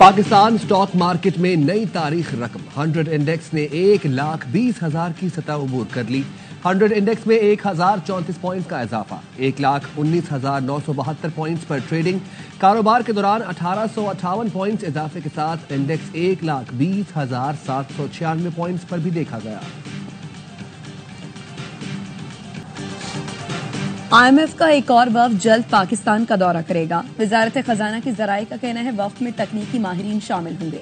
Pakistan stock market में नई तारीख रकम 100 इंडेक्स ने 1,20,000 की सतह उबूर कर ली। 100 इंडेक्स में 1,034 पॉइंट्स का इजाफा, 1,19,972 पॉइंट्स पर ट्रेडिंग। कारोबार के दौरान 1,858 पॉइंट्स इजाफे के साथ इंडेक्स 1,20,796 पॉइंट्स पर भी देखा गया। IMF का एक और वफ्द जल्द पाकिस्तान का दौरा करेगा। वजारत खजाना के जराये का कहना है वफ्द में तकनीकी माहिरीन शामिल होंगे।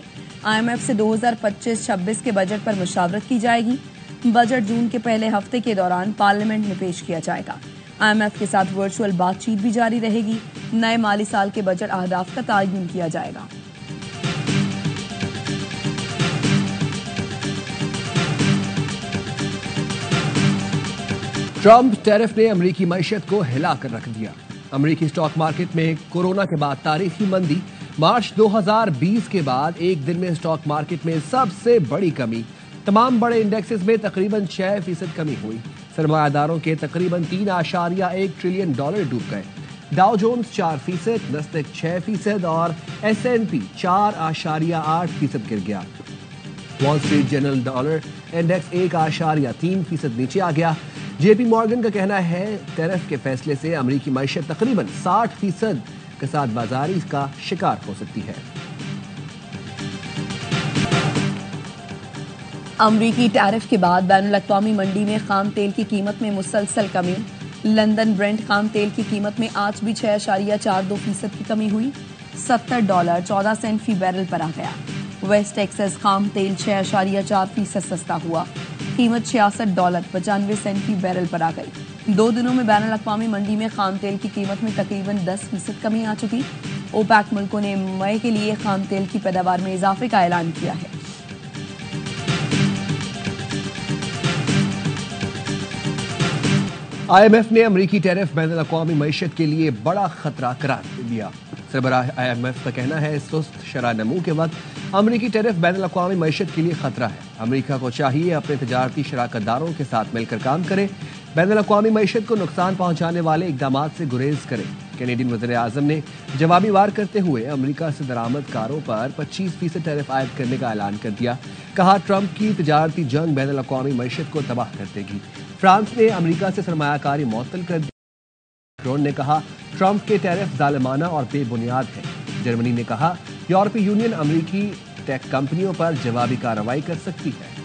IMF से 2025-26 के बजट पर मुशावरत की जाएगी। बजट जून के पहले हफ्ते के दौरान पार्लियामेंट में पेश किया जाएगा। IMF के साथ वर्चुअल बातचीत भी जारी रहेगी। नए माली साल के बजट अहदाफ का तयन किया जाएगा। ट्रंप टैरिफ ने अमेरिकी मईशत को हिलाकर रख दिया। अमेरिकी स्टॉक मार्केट में कोरोना के बाद तारीखी मंदी। मार्च 2020 के बाद एक दिन में स्टॉक मार्केट में सबसे बड़ी कमी। तमाम बड़े इंडेक्सेस में तकरीबन 6% कमी हुई। सरमायादारों के तकरीबन $3.1 ट्रिलियन डूब गए। डाउ जोन्स 4%, नस्दक 6% और S&P 4.8% गिर गया। Wall Street Journal dollar index 1.3% नीचे आ गया। JP मॉर्गन का कहना है टैरिफ के फैसले से अमेरिकी मईशत तकरीबन 60% के साथ बाजारी का शिकार हो सकती है। अमरीकी टैरिफ के बाद बैनुल-अक़वामी मंडी में खाम तेल की कीमत में मुसलसल कमी। लंदन ब्रेंट खाम तेल की कीमत में आज भी 6.42% की कमी हुई। $70.14 फी बैरल पर आ गया। वेस्ट टेक्सास खाम तेल 6.4% सस्ता हुआ। कीमत $66.95 फी बैरल पर आ गई। 2 दिनों में बैनुल-अक़वामी मंडी में खाम तेल की कीमत में तकरीबन 10% कमी आ चुकी। ओपेक मुल्कों ने मई के लिए खाम तेल की पैदावार में इजाफे का ऐलान किया है। IMF ने अमेरिकी टैरिफ बैनुल-अक़वामी मईशत के लिए बड़ा खतरा करार दिया। सरबराह IMF का कहना है सुस्त शरह नमू के वक्त अमेरिकी टैरिफ बैनुल-अक़वामी मईशत के लिए खतरा है। अमेरिका को चाहिए अपने तजारती शराकतदारों के साथ मिलकर काम करे, बैनुल-अक़वामी मईशत को नुकसान पहुंचाने वाले इक़दाम से गुरेज करे। कैनेडियन वज़ीर आज़म ने जवाबी वार करते हुए अमेरिका से दरामदकारों पर 25% टैरिफ आयद करने का ऐलान कर दिया। कहा ट्रंप की तजारती जंग बैनुल-अक़वामी मईशत को तबाह कर देगी। फ्रांस ने अमेरिका से सरमायाकारी मुअत्तल कर दी। मैक्रोन ने कहा ट्रंप के टैरिफ जालिमाना और बेबुनियाद है। जर्मनी ने कहा यूरोपीय यूनियन अमेरिकी टेक कंपनियों पर जवाबी कार्रवाई कर सकती है।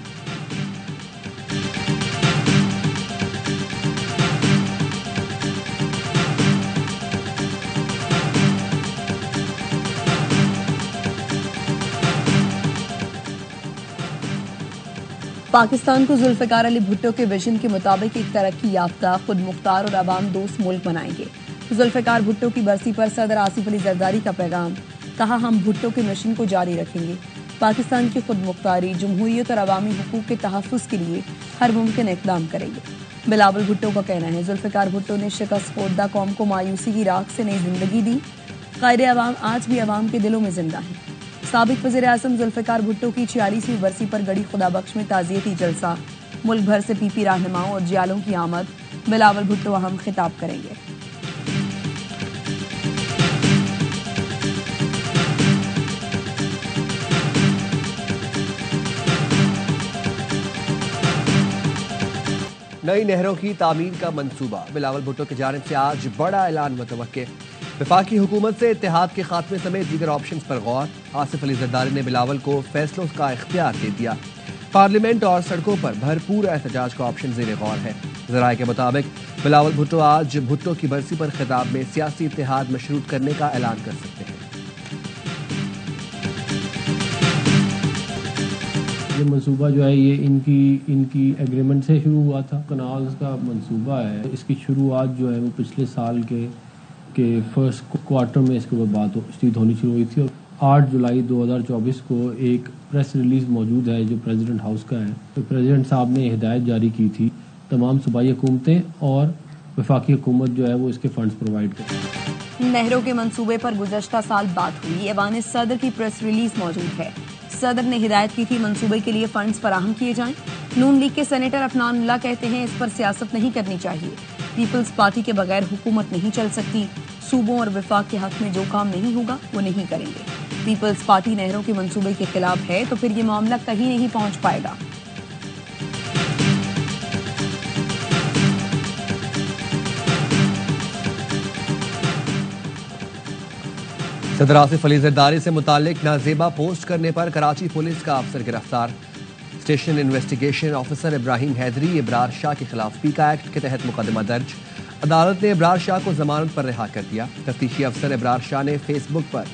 पाकिस्तान को जुल्फिकार अली भुट्टो के विजन के मुताबिक एक तरक्की याफ्ता, खुद मुख्तार और अवाम दोस्त मुल्क बनाएंगे। जुल्फिकार भुट्टो की बरसी पर सदर आसिफ अली जरदारी का पैगाम। कहा हम भुट्टो के मिशन को जारी रखेंगे। पाकिस्तान की खुद मुख्तारी, जमहूरियत और अवामी हुकूक के तहफ़्फ़ुज़ के लिए हर मुमकिन इक़दाम करेंगे। बिलावल भुट्टो का कहना है जुल्फिकार भुट्टो ने शिकस्त खोर्दा कौम को मायूसी की राख से नई जिंदगी दी। क़ायद अवाम आज भी अवाम के दिलों में जिंदा है। साबिक वज़ीर आज़म जुल्फिकार भुट्टो की 46वीं बरसी पर गड़ी खुदाबख्श में ताज़ियती जलसा। मुल्क भर से PP रहनुमाओं और जियालों की आमद। बिलावल भुट्टो अहम खिताब करेंगे। नई नहरों की तामीर का मंसूबा। बिलावल भुट्टो की जानिब से आज बड़ा ऐलान मुतवक्के। वफाकी हुकूमत से इत्तेहाद के खात्मे समेत दीगर ऑप्शंस पर गौर। आसिफ अली जरदारी ने बिलावल को फैसलों का इख्तियार दे दिया। पार्लियामेंट और सड़कों पर भरपूर एहतजाज का ऑप्शन ज़ेरे गौर है। ज़राए के मुताबिक बिलावल भुट्टो आज भुट्टो की बरसी पर खिताब में सियासी इत्तेहाद मशरूत करने का ऐलान कर सकते हैं। ये मंसूबा जो है ये इनकी एग्रीमेंट से शुरू हुआ था। कनाल्स का मंसूबा है, इसकी शुरुआत जो है वो पिछले साल के फर्स्ट क्वार्टर में इसके ऊपर बातचीत होनी शुरू हुई थी। और 8 जुलाई 2024 को एक प्रेस रिलीज मौजूद है जो प्रेसिडेंट हाउस का है। तो प्रेसिडेंट साहब ने हिदायत जारी की थी तमाम सूबाई हुकूमतें और वफाकी हुकूमत जो है वो इसके फंड्स प्रोवाइड करें। नहरों के मंसूबे पर गुज़श्ता साल बात हुई। ऐवान सदर की प्रेस रिलीज मौजूद है। सदर ने हिदायत की थी मंसूबे के लिए फंड्स फराहम किए जाएं। नून लीग के सेनेटर अफनानुल्लाह कहते हैं इस पर सियासत नहीं करनी चाहिए। पीपल्स पार्टी के बगैर हुकूमत नहीं चल सकती। सूबों और वफाक के हक में जो काम नहीं होगा वो नहीं करेंगे। पीपल्स पार्टी नहरों के मंसूबे के खिलाफ है तो फिर ये मामला कहीं नहीं पहुंच पाएगा। सदर आसिफ अली जरदारी से मुतालिक नाजेबा पोस्ट करने पर कराची पुलिस का अफसर गिरफ्तार। Station investigation officer Ibrahim Haidari Ibrar Shah के खिलाफ पीका एक्ट के तहत मुकदमा दर्ज। अदालत ने इब्रार शाह को जमानत पर रिहा कर दिया। तफ्तीशी अफसर इब्रार शाह ने फेसबुक पर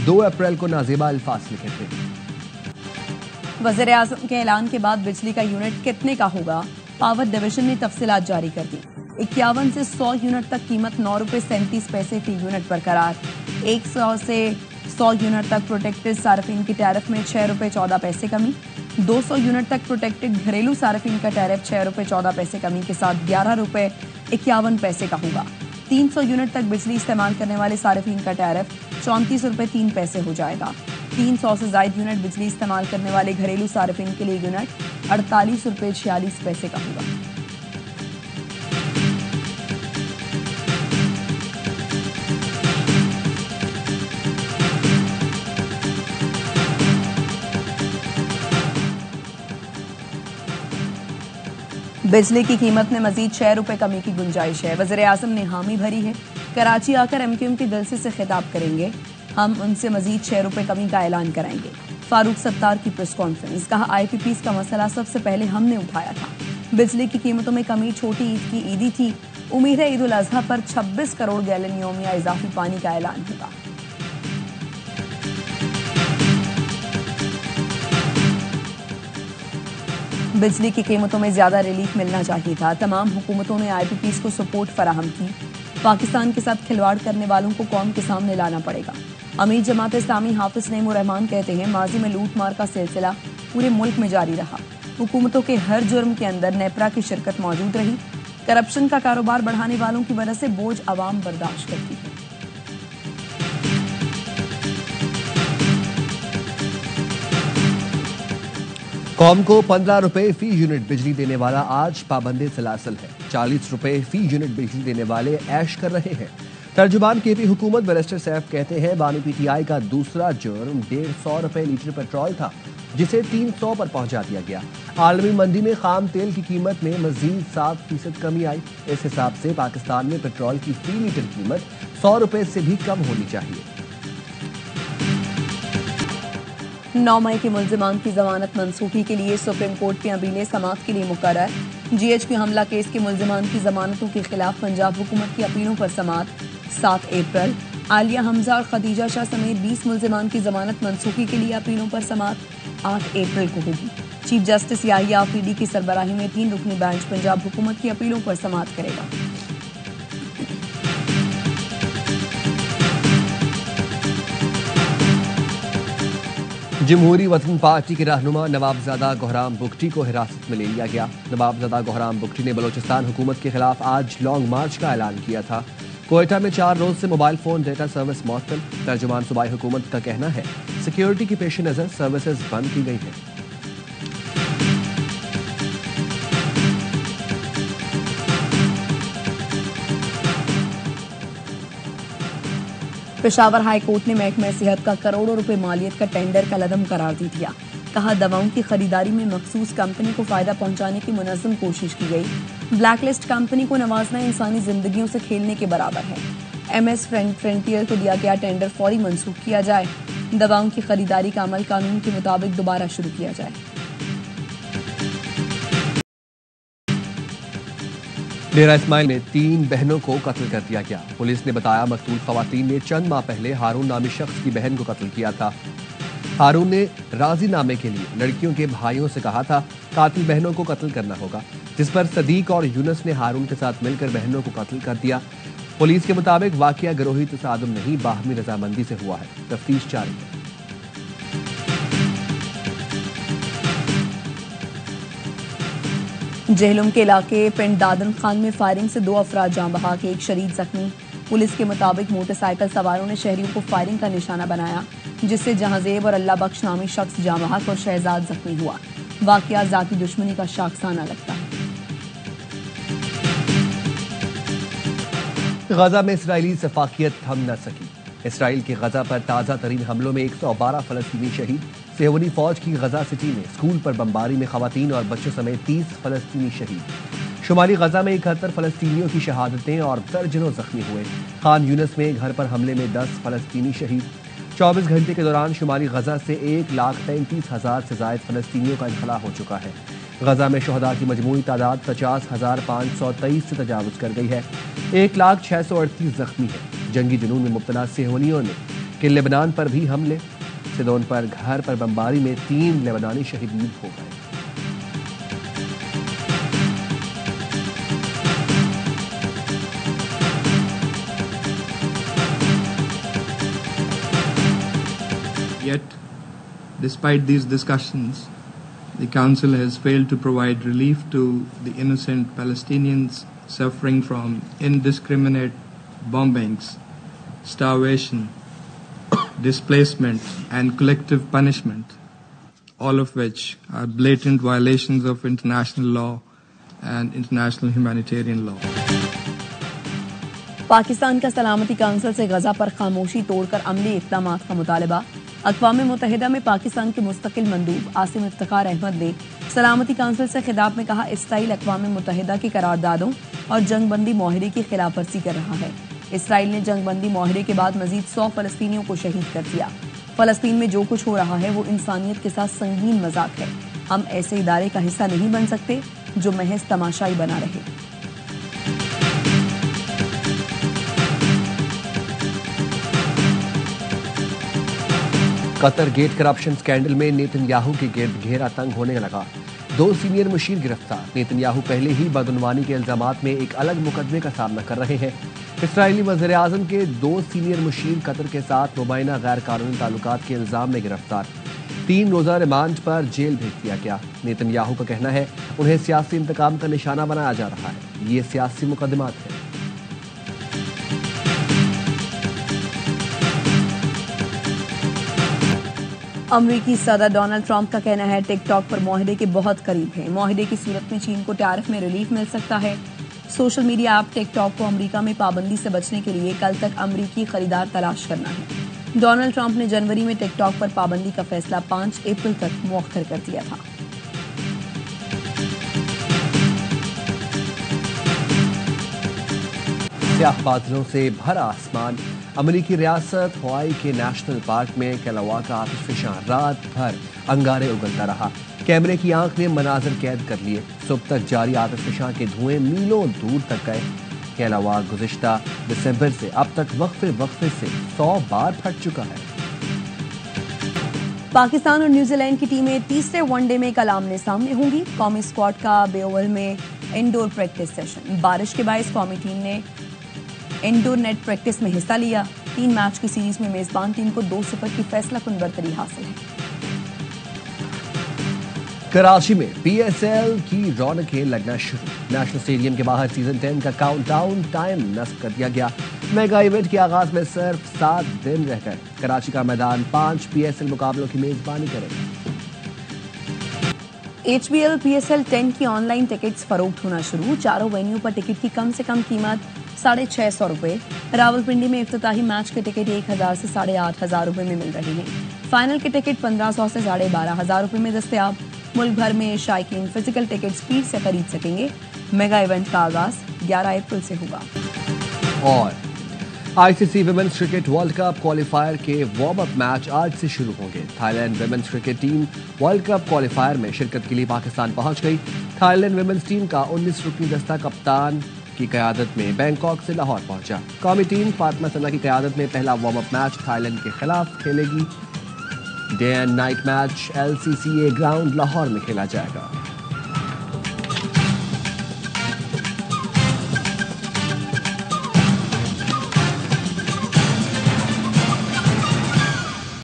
2 अप्रैल को नाजेबा अल्फाज लिखे थे। वज़ीर आज़म के ऐलान के बाद बिजली का यूनिट कितने का होगा, पावर डिवीजन ने तफसीलात जारी कर दी। 51 से 100 यूनिट तक कीमत 9 रुपये 37 पैसे फी यूनिट बरकरार। 100 से 100 यूनिट तक प्रोटेक्टेड सार्फिन की टैरिफ में 6 रुपये 14 पैसे कमी। 200 यूनिट तक प्रोटेक्टेड घरेलू सार्फिन का टैरिफ 6 रुपये 14 पैसे कमी के साथ 11 रुपये 51 पैसे का होगा। 300 यूनिट तक बिजली इस्तेमाल करने वाले सार्फिन का टैरिफ 34 रुपये 3 पैसे हो जाएगा। 300 से ज़ायद यूनिट बिजली इस्तेमाल करने वाले घरेलू सार्फिन के लिए यूनिट 48 रुपये 46 पैसे का होगा। बिजली की कीमत में मजीद 6 रुपये कमी की गुंजाइश है। वज़ीर आज़म ने हामी भरी है। कराची आकर MQM के जलसे से खिताब करेंगे। हम उनसे मजीद 6 रुपये कमी का ऐलान कराएंगे। फारूक सत्तार की प्रेस कॉन्फ्रेंस। कहा IPPs का मसला सबसे पहले हमने उठाया था। बिजली की कीमतों में कमी छोटी ईद की ईदी थी। उम्मीद है ईद उल अजहा पर 26 करोड़ गैलन योमिया इजाफी पानी का ऐलान होगा। बिजली की कीमतों में ज्यादा रिलीफ मिलना चाहिए था। तमाम हुकूमतों ने IPPs को सपोर्ट फराहम की। पाकिस्तान के साथ खिलवाड़ करने वालों को कौम के सामने लाना पड़ेगा। अमीर जमात इस्लामी हाफिज नईमुर रहमान कहते हैं, माजी में लूट मार का सिलसिला पूरे मुल्क में जारी रहा। हुकूमतों के हर जुर्म के अंदर नेपरा की शिरकत मौजूद रही। करप्शन का कारोबार बढ़ाने वालों की वजह से बोझ अवाम बर्दाश्त करती है। कौम को 15 रुपए फी यूनिट बिजली देने वाला आज पाबंदे सलासल है। 40 रुपए फी यूनिट बिजली देने वाले ऐश कर रहे हैं। तर्जुमान KP हुकूमत बैरिस्टर सैफ कहते हैं, बानी PTI का दूसरा जुर्म 150 रुपए लीटर पेट्रोल था, जिसे 300 पर पहुंचा दिया गया। आलमी मंडी में खाम तेल की कीमत में मजीद 7% कमी आई। इस हिसाब से पाकिस्तान में पेट्रोल की फी लीटर कीमत 100 रुपए से भी कम होनी चाहिए। 9 मई के मुल्जिमान की जमानत मनसूखी के लिए सुप्रीम कोर्ट में अपीलें समाअत के लिए मुकर्रर। GHQ हमला केस के मुल्जिमान की जमानतों के खिलाफ पंजाब हुकूमत की अपीलों पर समाअत 7 अप्रैल। आलिया हमजा और खदीजा शाह समेत 20 मुल्जिमान की जमानत मनसूखी के लिए अपीलों पर समाअत 8 अप्रैल को होगी। चीफ जस्टिस याहिया आफरीदी की सरबराही में 3 रुकनी बेंच पंजाब हुकूमत की अपीलों पर समाअत करेगा। जमहूरी वतन पार्टी के रहनुमा नवाबजादा गोहराम बुगटी को हिरासत में ले लिया गया। नवाबजादा गोहराम बुगटी ने बलोचिस्तान हुकूमत के खिलाफ आज लॉन्ग मार्च का ऐलान किया था। कोयटा में 4 रोज से मोबाइल फोन डेटा सर्विस मअतल। तर्जुमान सूबाई हुकूमत का कहना है, सिक्योरिटी के पेश नजर सर्विसेज बंद की गई है। पेशावर हाई कोर्ट ने महकमा सेहत का करोड़ों रुपए मालियत का टेंडर का लदम करार दे दिया। कहा, दवाओं की खरीदारी में मखसूस कंपनी को फायदा पहुंचाने की मुनज़्ज़म कोशिश की गई। ब्लैकलिस्ट कंपनी को नवाजना इंसानी जिंदगियों से खेलने के बराबर है। MS फ्रंटियर को दिया गया टेंडर फौरी मनसूख किया जाए। दवाओं की खरीदारी का अमल कानून के मुताबिक दोबारा शुरू किया जाए। डेरा इस्माइल में 3 बहनों को कत्ल कर दिया गया। पुलिस ने बताया, मकतूल खवातीन ने चंद माह पहले हारून नामी शख्स की बहन को कत्ल किया था। हारून ने राजीनामे के लिए लड़कियों के भाइयों से कहा था, कातिल बहनों को कत्ल करना होगा, जिस पर सदीक और यूनुस ने हारून के साथ मिलकर बहनों को कत्ल कर दिया। पुलिस के मुताबिक वाकया गिरोही तसादुम नहीं, बाहमी रजामंदी से हुआ है। तफ्तीश जारी है। जहलुम के इलाके पिंड दादन खान में फायरिंग से 2 अफराद जान बहक, एक शरीक जख्मी। पुलिस के मुताबिक मोटरसाइकिल सवारों ने शहरियों को फायरिंग का निशाना बनाया, जिससे जहांजेब और अल्लाह बख्श नामी शख्स जान बहक और शहजाद जख्मी हुआ। वाकया जाती दुश्मनी का शाखसाना लगता है। गजा में इसराइली सफाकियत थम न सकी। इसराइल के गजा पर ताज़ा तरीन हमलों में 112 फलस्तीनी शहीद। सेहूनी फौज की गजा सिटी में स्कूल पर बमबारी में खवातीन और बच्चों समेत 30 फलस्तीनी शहीद। शुमाली गजा में 71 फलस्तीनियों की शहादतें और दर्जनों जख्मी हुए। खान यूनिस में घर पर हमले में 10 फलस्तीनी शहीद। 24 घंटे के दौरान शुमाली गजा से 1,35,000 से जायद फलस्तीनियों का इनखला हो चुका है। गजा में शहदा की मजमूई तादाद 50,523 से तजावुज कर गई है। 1,0638 जख्मी है। जंगी जुनून में मुब्तला सेहूनियों ने कि लेबनान पर भी हमले। सिदोन पर घर पर बमबारी में 3 लेबनानी शहीद हो गए। Yet, despite these discussions, the Council has failed to provide relief to the innocent Palestinians suffering from indiscriminate bombings, starvation, displacement, and collective punishment, all of which are blatant violations of international law and international humanitarian law. Pakistan का सलामती council से गजा पर खामोशी तोड़कर अमली इक़दामात का मुतालबा। अक़वाम मुत्तहिदा में पाकिस्तान के मुस्तकिल मंदूब आसिम इफ्तिखार अहमद ने सलामती काउंसिल से खिताब में कहा, इसराइल अक़वाम मुत्तहिदा की करारदादों और जंगबंदी माहिरे की खिलाफ वर्जी कर रहा है। इसराइल ने जंगबंदी माहिरे के बाद मजीद 100 फलस्तीनियों को शहीद कर दिया। फलस्तीन में जो कुछ हो रहा है वो इंसानियत के साथ संगीन मजाक है। हम ऐसे इदारे का हिस्सा नहीं बन सकते जो महज तमाशाई बना रहे। कतर गेट करप्शन स्कैंडल में नेतन्याहू के गिर्द घेरा तंग होने लगा। 2 सीनियर मुशीर गिरफ्तार। नेतन्याहू पहले ही बदउनवानी के इल्जामात में एक अलग मुकदमे का सामना कर रहे हैं। इसराइली वज़ीर आज़म के 2 सीनियर मुशीर कतर के साथ मुबैना गैर कानूनी ताल्लुकात के इल्जाम में गिरफ्तार। 3 रोज़ा रिमांड पर जेल भेज दिया गया। नेतन्याहू का कहना है उन्हें सियासी इंतकाम का निशाना बनाया जा रहा है। ये सियासी मुकदमात है। अमरीकी सदर डोनाल्ड ट्रंप का कहना है टिकटॉक पर माहिरे के बहुत करीब है। माहिरे की सूरत में चीन को टैरिफ में रिलीफ मिल सकता है। सोशल मीडिया ऐप टिकटॉक को अमेरिका में पाबंदी से बचने के लिए कल तक अमेरिकी खरीदार तलाश करना है। डोनाल्ड ट्रंप ने जनवरी में टिकटॉक पर पाबंदी का फैसला 5 अप्रैल तक मौखर कर दिया था। स्याह बादलों से भरा आसमान। अमेरिकी रियासत हवाई के नेशनल पार्क में कैलावा का आतिशफशां रात भर अंगारे उगलता रहा। कैमरे की आंख ने मनाजर कैद कर लिए। सुबह तक जारी आतिशफशां के धुएं मीलों दूर तक गए। कैलावा गुज़िश्ता दिसंबर से अब तक वक्फे से 100 बार फट चुका है। पाकिस्तान और न्यूजीलैंड की टीमें तीसरे वनडे में कल आमने सामने होंगी। कौमी स्क्वाड का बेओवल में इंडोर प्रैक्टिस सेशन। बारिश के बायस कौमी टीम ने इंडोर नेट प्रैक्टिस में हिस्सा लिया। 3 मैच की सीरीज में मेजबान टीम को 2-0 की फैसलाकुन बरतरी हासिल है। कराची में पीएसएल की रौनकें लगना शुरू। नेशनल स्टेडियम के बाहर सीजन 10 का काउंटडाउन टाइम नस्ब कर दिया गया। मेगा इवेंट के आगाज में सिर्फ 7 दिन रह गए। कराची का मैदान 5 पीएसएल मुकाबलों की मेजबानी करेगा। HBL PSL 10 की ऑनलाइन टिकट्स फरोख्त होना शुरू। चारों वेन्यू पर टिकट की कम से कम कीमत 650 रुपए। रावलपिंडी में इफ्तिताही मैच के टिकट 1000 से 8500 रुपए में मिल रहे हैं। फाइनल के टिकट 1500 से 12500 रुपए में दस्तयाब। मुल्क भर में शायकीन फिजिकल टिकट स्पीड से खरीद सकेंगे। मेगा इवेंट का आगाज 11 अप्रैल से होगा। और ICC women's cricket world cup qualifier के वार्म अप मैच आज से शुरू होंगे। Thailand women's cricket team world cup qualifier में शिरकत के लिए पाकिस्तान पहुंच गई। थाईलैंड विमेंस टीम का 19 रुकनी दस्ता कप्तान की क़यादत में बैंकॉक से लाहौर पहुंचा। कौमी टीम फातिमा सना की क़यादत में पहला वार्म अप मैच थाईलैंड के खिलाफ खेलेगी। Day and night match LCCA ground Lahore में खेला जाएगा।